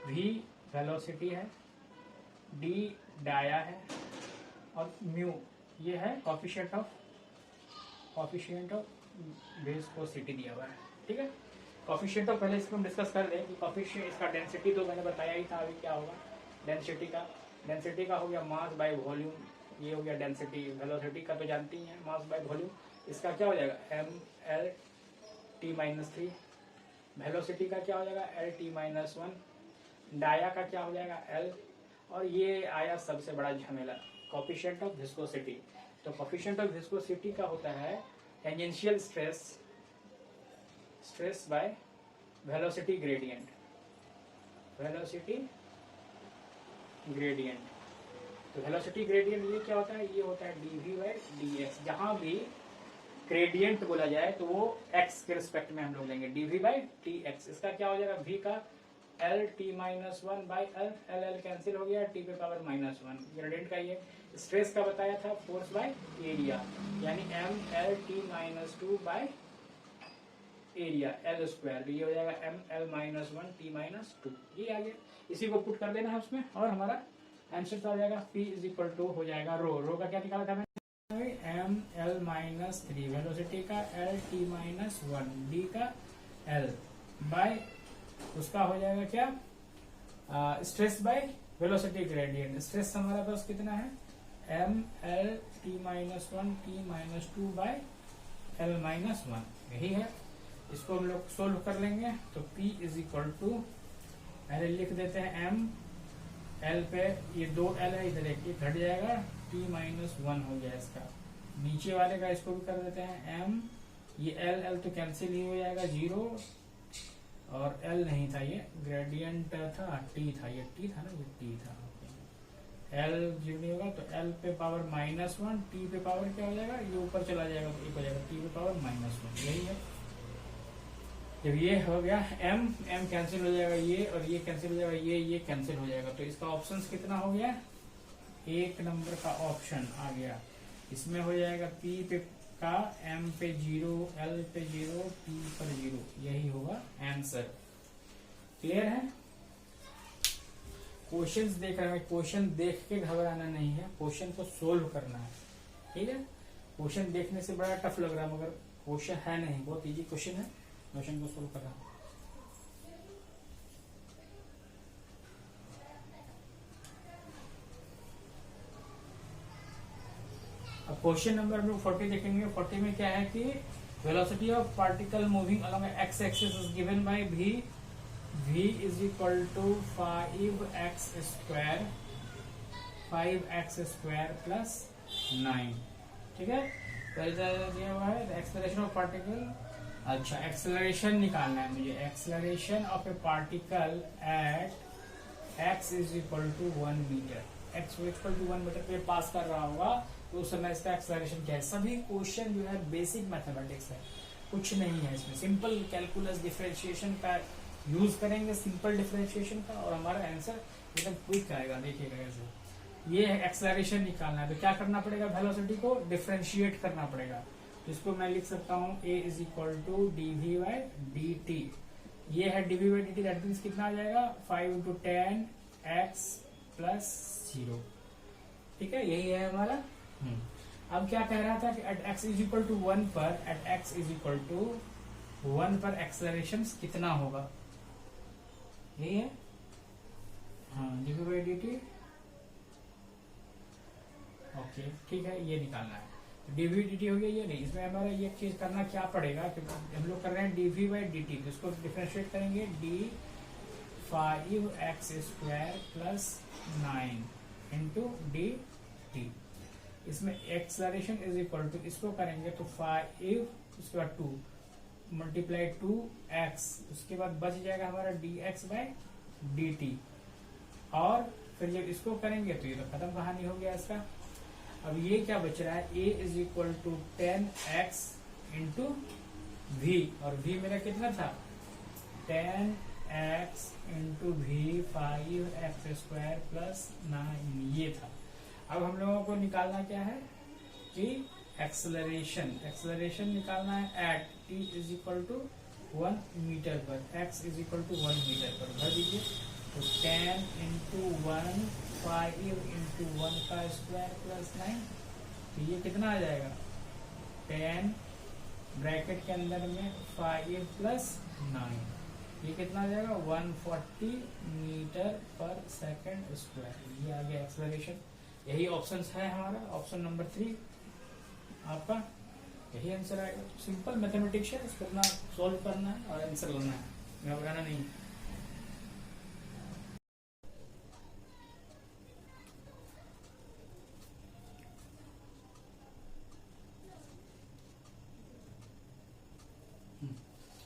v वेलोसिटी है, d डाया है और म्यू ये है कॉफिशिएंट ऑफ विस्कोसिटी दिया हुआ है, ठीक है। कॉफिशिएंट ऑफ पहले इसको हम डिस्कस कर लें कि कॉफिशिएंट इसका डेंसिटी तो मैंने बताया ही था, अभी क्या होगा डेंसिटी का हो गया मास बाय वॉल्यूम, ये हो गया डेंसिटी। वेलोसिटी का तो जानती हैं मास बाय वॉल्यूम, इसका क्या हो जाएगा mL/t-3। वेलोसिटी का क्या हो जाएगा L/t-1। डाया का क्या हो जाएगा L, और ये आया सबसे बड़ा झमेला कोफिशिएंट ऑफ विस्कोसिटी। तो कोफिशिएंट ऑफ विस्कोसिटी का होता है tangential stress by velocity gradient, तो वेलोसिटी ग्रेडियंट ये क्या होता है, ये होता है dv बाय dx। जहां भी ग्रेडियंट बोला जाए तो वो x के रिस्पेक्ट में हम लोग लेंगे dv बाई टी एक्स। इसका क्या हो जाएगा v का L T minus one by L, L L cancel हो गया, टी पे पावर माइनस वन। ग्रेडियंट का ये स्ट्रेस का बताया था फोर्स बाय एरिया, यानी M L T minus two by area L square, ये हो जाएगा M L minus one T minus two. ये आ गया, इसी को पुट कर देना है उसमें और हमारा आंसर आ जाएगा P इज इक्वल टू हो जाएगा रो। रो का क्या निकाला था मैंने, M L minus three velocity का L T minus one D का एल बाय उसका हो जाएगा क्या stress by velocity gradient. Stress हमारे पास कितना है M L T minus one T minus two by L minus one, यही है। इसको हम लोग सोल्व कर लेंगे तो P इज इक्वल टू पहले लिख देते हैं एम एल पे, ये दो एल है इधर एक घट जाएगा, T माइनस वन हो गया इसका। नीचे वाले का इसको भी कर देते हैं एम, ये एल एल तो कैंसिल ही हो जाएगा जीरो, और एल नहीं था ये ग्रेडियंट था टी था, ये टी था ना, ये टी था। एल जीरो नहीं होगा तो एल पे पावर माइनस वन, टी पे पावर क्या हो जाएगा, ये ऊपर चला जाएगा तो एक हो जाएगा टी पे पावर माइनस वन, यही है। जब ये हो गया एम एम कैंसिल हो जाएगा, ये और ये कैंसिल हो जाएगा, ये कैंसिल हो जाएगा, तो इसका ऑप्शन कितना हो गया, एक नंबर का ऑप्शन आ गया। इसमें हो जाएगा P पे का M पे जीरो, L पे जीरो, T पर जीरो, यही होगा आंसर। क्लियर है। क्वेश्चंस देख रहे हैं, क्वेश्चन देख के घबराना नहीं है, क्वेश्चन को सोल्व करना है, ठीक है। क्वेश्चन देखने से बड़ा टफ लग रहा है, मगर क्वेश्चन है नहीं, बहुत इजी क्वेश्चन है, क्वेश्चन को सोल्व करना। अब क्वेश्चन नंबर हम लोग 40 देखेंगे। 40 में क्या है कि velocity of particle moving along X axis is given by v, v is equal to 5x square, 5x square plus 9, ठीक है। दिया हुआ है एक्सेलरेशन ऑफ पार्टिकल। अच्छा, एक्सेलरेशन निकालना है मुझे, acceleration of a particle at x is equal to 1 metre, x equal to 1 metre पे पास कर रहा होगा तो उस समय इसका एक्सेलरेशन क्या है। सभी क्वेश्चन जो है बेसिक मैथमेटिक्स है, कुछ नहीं है इसमें, सिंपल कैलकुलस डिफरेंशिएशन का यूज करेंगे, सिंपल डिफरेंशिएशन का, और हमारा आंसर एकदम क्विक आएगा। देखिएगा ऐसे, ये एक्सेलरेशन निकालना है तो क्या करना पड़ेगा, वेलोसिटी को डिफरेंशिएट करना पड़ेगा। तो इसको मैं लिख सकता हूँ a is equal to D V by D T, ये है D V by D T, that means कितना आ जाएगा 5 इंटू 10 एक्स प्लस जीरो, ठीक है, यही है हमारा। अब क्या कह रहा था कि at X is equal to 1 पर, at X is equal to 1 पर एक्सेलरेशन कितना होगा, यही है, हाँ, D V by D T, okay, ठीक है, ये निकालना है। डीवी डी टी हो गया, ये नहीं, इसमें हमारा ये चीज करना क्या पड़ेगा, क्योंकि हम लोग कर रहे हैं डीवी बाई डी टी, इसको डिफरेंशिएट करेंगे, D 5x square plus 9 into D T. इसमें एक्सेलरेशन इज इक्वल टू, इसको करेंगे तो 5 उसके बाद 2 मल्टीप्लाई 2x, उसके बाद बच जाएगा हमारा dx बाय dt, और फिर जब इसको करेंगे तो ये तो खत्म कहानी हो गया इसका। अब ये क्या बच रहा है, a is equal to 10x into v, और v मेरा कितना था 10x into v 5x square plus 9, ये था। अब हम लोगों को निकालना क्या है कि एक्सेलरेशन, एक्सेलरेशन निकालना है at t is equal to 1 metre पर, x is equal to 1 metre पर, भर दीजिए तो 10 इंटू 1 5 इंटू 1 का स्क्वायर प्लस 9, तो ये कितना आ जाएगा 10 ब्रैकेट के अंदर में 5 प्लस 9, ये कितना आ जाएगा 140 मीटर पर सेकंड स्क्वायर, ये आ गया एक्सेलरेशन। यही ऑप्शन है हमारा, ऑप्शन नंबर 3 आपका यही आंसर आएगा। सिंपल मैथमेटिक्स है, इसको अपना सॉल्व करना है और आंसर लाना है, घबराना नहीं।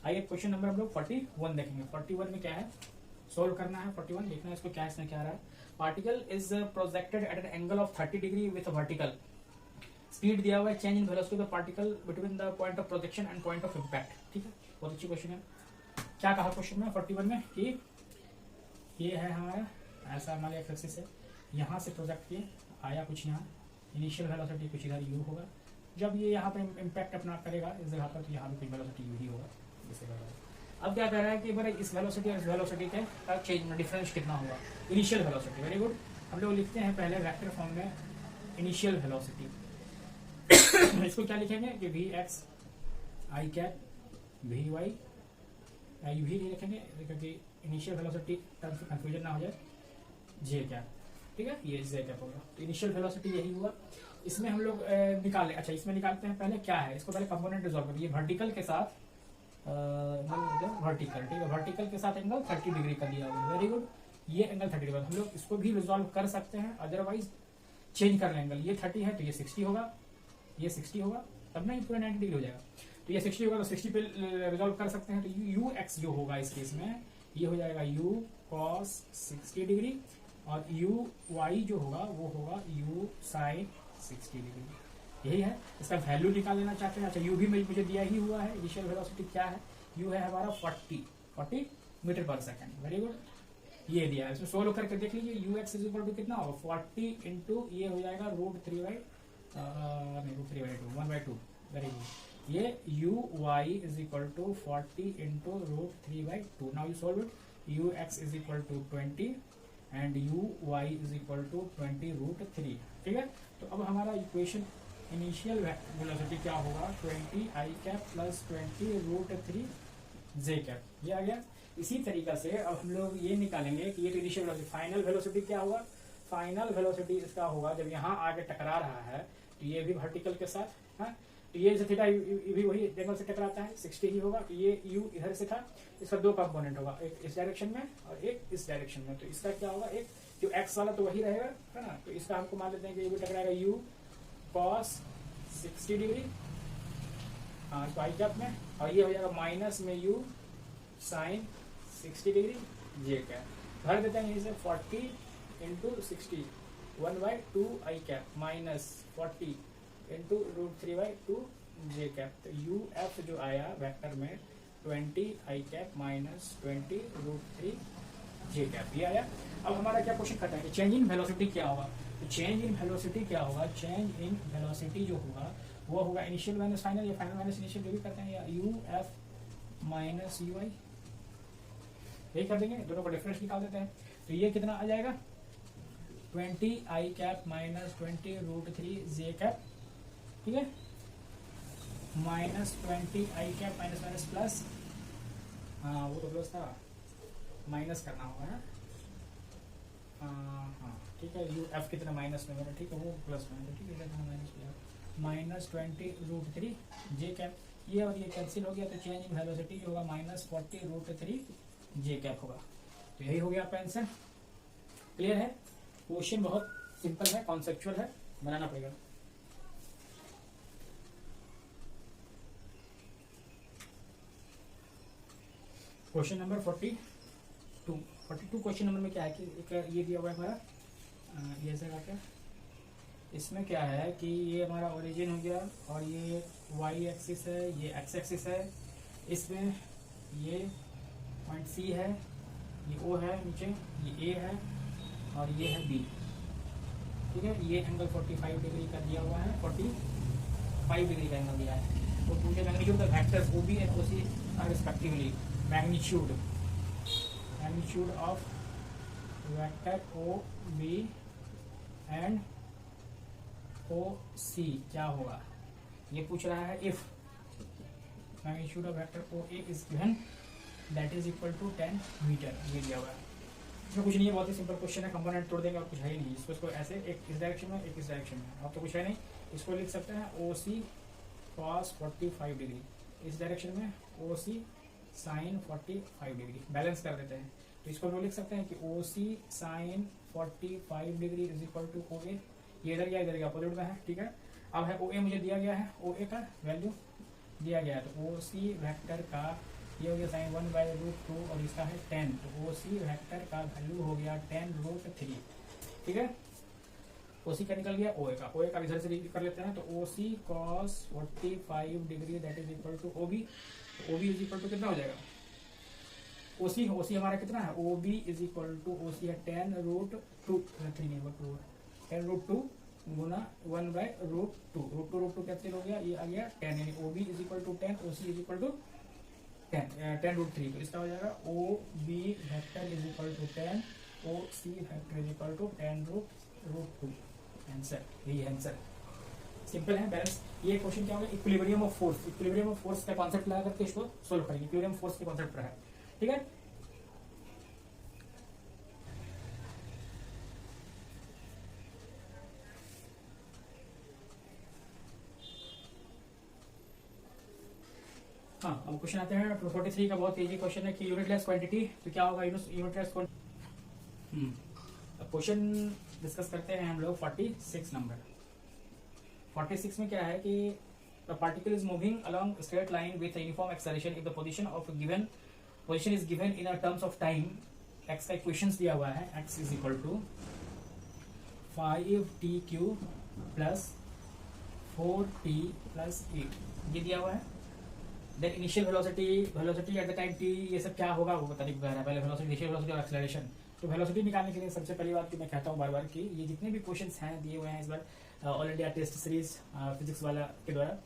आइए क्वेश्चन नंबर हम लोग 41 देखेंगे। 41 में क्या है, सोल्व करना है। 41 देखना है इसको, क्या इसमें क्या आ रहा है। Particle is projected at an angle of 30 degree with vertical speed दिया हुआ है, change in velocity of the particle between the point of projection and point of impact. ठीक है, बहुत अच्छी क्वेश्चन है। क्या कहा क्वेश्चन में 41 में कि ये है हमारा, ऐसा हमारे एक्स एक्सिस है, यहाँ से प्रोजेक्ट किए आया कुछ यहाँ, इनिशियल वेलोसिटी कुछ इधर यू होगा, जब ये यहाँ पे इम्पैक्ट अपना करेगा इस जगह पर तो यहाँ पे कुछ वेलोसिटी यू ही होगा, इसे अब क्या कर रहा है कि भाई इस वेलोसिटी और इस वेलोसिटी का चेंज डिफरेंस कितना होगा, इनिशियल वेलोसिटी। वेरी गुड, हम लोग लिखते हैं पहले वेक्टर फॉर्म में इनिशियल वेलोसिटी। इसको क्या लिखेंगे कि V X I cap V Y, U भी नहीं लिखेंगे क्योंकि इनिशियल वेलोसिटी टर्म से कंफ्यूजन ना हो जाए, जे कैप। ठीक है, ये जे कैप होगा। तो इनिशियल वेलोसिटी यही हुआ। इसमें हम लोग निकाल, अच्छा इसमें निकालते हैं पहले क्या है, इसको पहले कंपोनेंट रिजॉल्व करिए। वर्टिकल के साथ वर्टिकल, ठीक है, वर्टिकल के साथ एंगल 30 डिग्री का दिया हुआ है। वेरी गुड, ये एंगल 30 डिग्री, हम लोग इसको भी रिजॉल्व कर सकते हैं, अदरवाइज चेंज कर लेंगे। ये 30 है तो ये 60 होगा, ये 60 होगा, तब ना ये पूरा 90 डिग्री हो जाएगा। तो ये 60 होगा तो 60 पे रिजॉल्व कर सकते हैं। तो यू एक्स जो होगा इस केस में ये हो जाएगा यू कॉस 60 डिग्री, और यू वाई जो होगा वो होगा यू साइन 60 डिग्री। यही है, इसका वैल्यू निकाल लेना चाहते हैं। अच्छा यू भी मुझे दिया ही हुआ है, इनिशियल वेलोसिटी क्या है, यू है हमारा 40 मीटर पर सेकंड। वेरी गुड, ये दिया है, इसमें सोल्व करके देख लीजिए। U X is equal to कितना होगा 40 इंटू ये हो जाएगा √3/2 1/2। वेरी गुड, ये U Y is equal to 40 into √3/2। Now you solve it, U X is equal to 20 and U Y is equal to 20√3। ठीक है, तो अब हमारा इक्वेशन इनिशियल वेलोसिटी क्या होगा 20 I cap plus 20√3 J cap, ये आ गया। इसी तरीका से अब हम लोग ये निकालेंगे कि ये तो इनिशियल वेलोसिटी, फाइनल वेलोसिटी क्या होगा, फाइनल वेलोसिटी इसका होगा जब यहाँ आगे टकरा रहा है तो ये भी वर्टिकल के साथ है, तो ये थीटा भी वही एंगल से टकराता है 60 ही होगा। तो ये यू इधर से था, इसका दो कंपोनेंट होगा, एक इस डायरेक्शन में और एक इस डायरेक्शन में। तो इसका क्या होगा, एक जो एक्स वाला तो वही रहेगा है ना, तो इसका हमको मान लेते हैं कि ये भी टकराएगा यू कॉस 60 डिग्री, हाँ इसको आई कैप में, और ये हो जाएगा माइनस में U sine 60 degree J cap. भर देते हैं यहीं से 40 into 60 1/2 I cap minus 40 into √3/2 J cap. तो यू एफ जो आया वेक्टर में 20 I cap minus 20√3 J cap, ये आया। अब हमारा क्या क्वेश्चन करता है कि चेंज इन वेलोसिटी क्या होगा। तो चेंज इन वेलोसिटी क्या होगा, चेंज इन वेलोसिटी जो होगा वो होगा इनिशियल माइनस फाइनल या फाइनल माइनस इनिशियल जो भी करते हैं, या यू एफ माइनस यू आई, यही कर देंगे, दोनों का डिफरेंस निकाल देते हैं। तो ये कितना आ जाएगा 20 I cap minus 20√3 J cap, ठीक है, minus 20 I cap minus minus plus, हाँ वो तो प्लस था, माइनस करना होगा ना, हाँ ठीक है, यू एफ कितना माइनस में मेरा, ठीक है वो प्लस में, ठीक है माइनस 20√3 जे कैप, ये और ये कैंसिल हो गया तो चेंज इन वेलोसिटी होगा माइनस 40√3 जे कैप होगा। तो यही हो गया आपका आंसर। क्लियर है, क्वेश्चन बहुत सिंपल है, कॉन्सेप्चुअल है, बनाना पड़ेगा। क्वेश्चन नंबर 42 क्वेश्चन नंबर में क्या है कि एक ये दिया हुआ है हमारा, ये ऐसा करके इसमें क्या है कि ये हमारा ओरिजिन हो गया और ये वाई एक्सिस है, ये एक्स एक्सिस है, इसमें ये पॉइंट सी है, ये ओ है नीचे, ये ए है और ये है बी, ठीक है। ये एंगल 45 डिग्री का दिया हुआ है, 45 डिग्री का एंगल दिया है। तो पूछे magnitude the vectors O B and O C are respectively, magnitude of vector O B and O C क्या होगा, ये पूछ रहा है। If magnitude of vector O A is given that is equal to 10 metre, ये दिया हुआ है। इसमें कुछ नहीं है, बहुत ही सिंपल क्वेश्चन है, कंपोनेंट तोड़ देंगे और कुछ है ही नहीं। इसको ऐसे एक इस डायरेक्शन में एक इस डायरेक्शन में, अब तो कुछ है नहीं। इसको लिख सकते हैं ओ सी कॉस 45 डिग्री, इस डायरेक्शन में ओ सी साइन 45 डिग्री, बैलेंस कर देते हैं। तो इसको हम लिख सकते हैं कि O C sine 45 degree is equal to O A, ये इधर गया अपोजिट में है, ठीक है। अब है ओ ए मुझे दिया गया है, ओ ए का वैल्यू दिया गया है, तो ओ सी वेक्टर का ये हो गया साइन 1/√2 और इसका है 10, तो ओ सी वेक्टर का वैल्यू हो गया 10√3, ठीक है। ओसी क्या निकल गया, ओए का। ओए का इधर से कर लेते हैं, तो OC cos 45 degree that is equal to OB. OB is equal to कितना हो जाएगा, ओसी ओसी हमारा कितना है, OB is equal to OC है 10√2 3 नहीं 10√2 गुना 1/√2। √2 कैंसिल हो गया, ये आ गया 10, यानी OB is equal to 10, OC is equal to 10√3। तो इसका हो जाएगा O B vector is equal to 10, O C vector is equal to 10√2। Answer, यही आंसर सिंपल है बैलेंस। ये क्वेश्चन क्या होगा, equilibrium of force. Equilibrium of force का कॉन्सेप्ट लगा करके इसको सोल्व करेंगे। इक्विलिब्रियम फोर्स के कॉन्सेप्ट पर है, ठीक है। हाँ, अब क्वेश्चन आते हैं 243 का। बहुत इजी क्वेश्चन है कि यूनिटलेस क्वांटिटी, तो क्या होगा यूनिटलेस क्वांटिटी। अब क्वेश्चन डिस्कस करते हैं हम लोग 46 नंबर। 46 में क्या है कि the particle is moving along straight line with uniform acceleration if the position of given position is given in terms of time. X का इक्वेशंस दिया हुआ है, X is equal to 5t³ plus 4t plus 8 ये दिया हुआ है। Then initial velocity at the time t, ये सब क्या होगा वो बताने को कह रहा है। पहले वेलोसिटी, इनिशियल वेलोसिटी और एक्सेलरेशन। तो वेलोसिटी निकालने के लिए सबसे पहली बात कि मैं कहता हूँ बार बार कि ये जितने भी क्वेश्चंस हैं दिए हुए हैं इस बार all India test series physics वाला के द्वारा,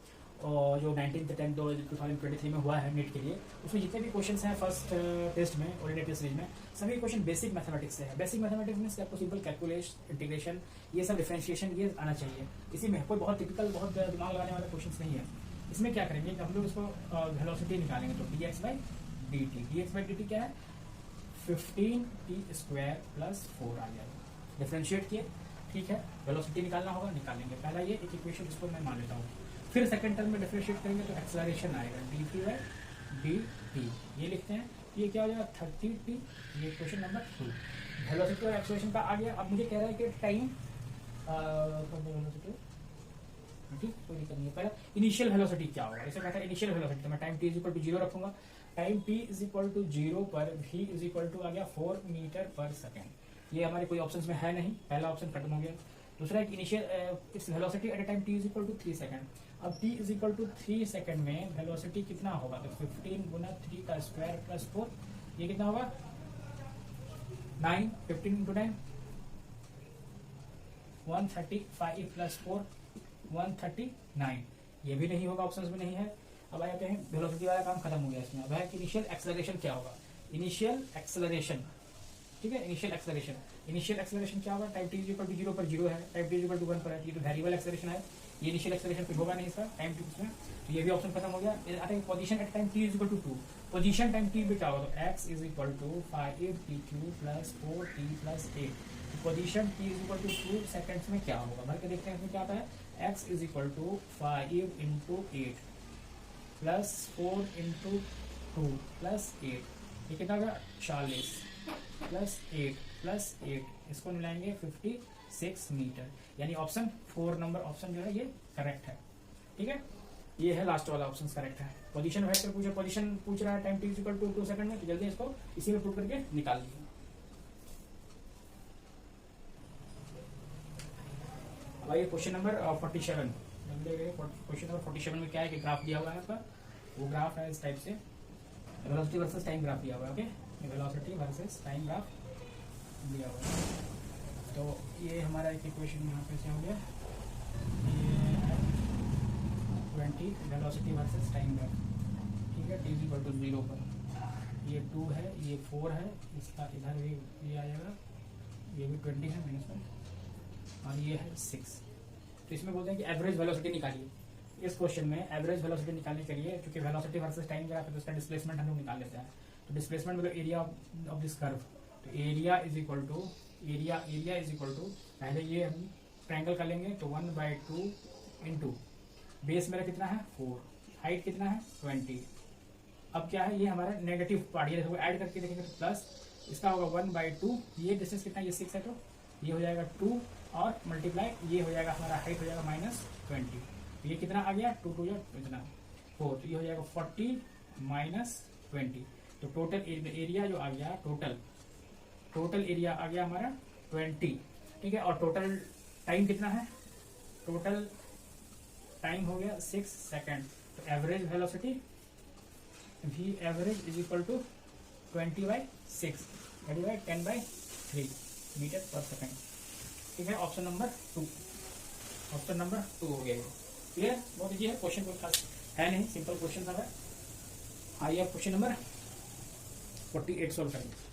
और जो 19th 10th 2023 में हुआ है नीट के लिए, उसमें जितने भी क्वेश्चंस हैं फर्स्ट टेस्ट में, ऑल इंडिया टेस्ट सीरीज में, सभी क्वेश्चन बेसिक मैथमेटिक्स से है। बेसिक मैथमेटिक्स में आपको सिंपल कैलकुलेशन, इंटीग्रेशन, ये सब डिफरेंशिएशन ये आना चाहिए। इसी में कोई बहुत टिपिकल, बहुत दिमाग लगाने वाले क्वेश्चन नहीं है। इसमें क्या करेंगे कि हम लोग इसको वेलोसिटी निकालेंगे, तो dx/dt। dx/dt क्या है, 15t² प्लस 4 आ जाएगा। डिफरेंशिएट किए, ठीक है। वेलोसिटी निकालना होगा, निकालेंगे। पहला ये एक इक्वेशन इसको मैं मान लेता हूँ। फिर सेकंड टर्म में डिफरेंशिएट करेंगे तो एक्सेलरेशन आएगा dt/dt, ये लिखते हैं। ये क्या हो जाएगा 30t, ये क्वेश्चन नंबर 2। वेलोसिटी और एक्सेलरेशन का आ गया। अब मुझे कह रहा है कि टाइम ठीक, कोई दिक्कत नहीं है। पहले इनिशियल वेलोसिटी क्या होगा, इसे कहता है इनिशियल वेलोसिटी। तो मैं time t is equal to 0 रखूंगा। Time t is equal to 0 पर v इज इक्वल टू आ गया 4 मीटर पर सेकेंड। ये हमारे कोई ऑप्शंस में है नहीं, पहला ऑप्शन खत्म हो गया। दूसरा एक इनिशियल इस velocity at a time t is equal to 3 second. अब t is equal to 3 second में वेलोसिटी कितना होगा, तो 15 गुना 3 का स्क्वायर प्लस 4, ये कितना होगा 9। 15 इंटू 9 135 प्लस 4 139, ये भी नहीं होगा, ऑप्शंस में नहीं है। अब आते हैं वेलोसिटी वाला काम खत्म हो गया इसमें। अब है कि इनिशियल एक्सेलरेशन क्या होगा, इनिशियल एक्सेलरेशन, ठीक है। इनिशियल एक्सेलरेशन क्या होगा, टाइम t इक्वल टू 0 पर 0 है, टाइम t इक्वल टू 1 पर है, ये तो वेरिएबल एक्सेलरेशन है। ये इनिशियल एक्सेलरेशन कुछ होगा नहीं इसका टाइम t इसमें, तो ये भी ऑप्शन खत्म हो गया। आता है position at time t equal to 2। Position time t पे क्या होगा, तो x is equal to 5t³ plus 4t plus 8। Position t is equal to 2 seconds में क्या होगा, भर के देखते हैं इसमें क्या आता है। x is equal to 5 into 8 plus 4 into 2 plus 8, ये कितना होगा 40 प्लस 8 प्लस 8, इसको मिलाएंगे 56 मीटर। यानी ऑप्शन 4 नंबर ऑप्शन जो है ये करेक्ट है, ठीक है। ये है लास्ट वाला ऑप्शन करेक्ट है। पोजीशन वेक्टर पूछे, पोजीशन पूछ रहा है time t equal to 2 second में, तो जल्दी इसको इसी में प्रूव करके निकाल लीजिए। भाई क्वेश्चन नंबर 47 क्वेश्चन नंबर 47 में क्या है कि ग्राफ दिया हुआ है आपका, वो ग्राफ है इस टाइप से, वेलोसिटी वर्सेस टाइम ग्राफ दिया हुआ है। Okay, velocity versus time graph दिया हुआ है। तो ये हमारा एक इक्वेशन यहाँ पे से हो गया, ये है 20 वेलोसिटी वर्सेस टाइम ग्राफ, ठीक है। t इक्वल टू 0 पर ये 2 है, ये 4 है, इसका इधर भी ये आ जाएगा, ये भी 20 है माइनस 1, और ये है 6। तो इसमें बोलते हैं कि एवरेज वेलोसिटी निकालिए। इस क्वेश्चन में एवरेज वेलोसिटी निकालने के लिए, क्योंकि वेलोसिटी वर्सेस टाइम ग्राफ है तो उसका डिस्प्लेसमेंट हम लोग निकाल लेते हैं। तो डिस्प्लेसमेंट मतलब एरिया ऑफ दिस कर्व, तो एरिया इज इक्वल टू पहले ये हम ट्रायंगल कर लेंगे, तो 1/2 इंटू बेस मेरा कितना है 4, हाइट कितना है 20। अब क्या है, ये हमारा नेगेटिव पार्ट, ये देखो ऐड करके देखेंगे तो प्लस, इसका होगा 1/2, ये डिस्टेंस कितना है, ये 6 है, तो ये हो जाएगा 2 और मल्टीप्लाई ये हो जाएगा हमारा हाइट हो जाएगा -20। तो ये कितना आ गया 2 2 इतना 4, तो ये हो जाएगा 40 -20। तो टोटल एरिया जो आ गया, टोटल एरिया आ गया हमारा 20, ठीक है। और टोटल टाइम कितना है, टोटल टाइम हो गया 6 सेकेंड। तो average velocity v average is equal to 20/6 10/3 metre per second. ठीक है, ऑप्शन नंबर 2, ऑप्शन नंबर 2 हो गया। क्लियर, बहुत इजी है, क्वेश्चन कोई खास है नहीं, सिंपल क्वेश्चन था। आइए अब क्वेश्चन नंबर 48 सोल्व करेंगे।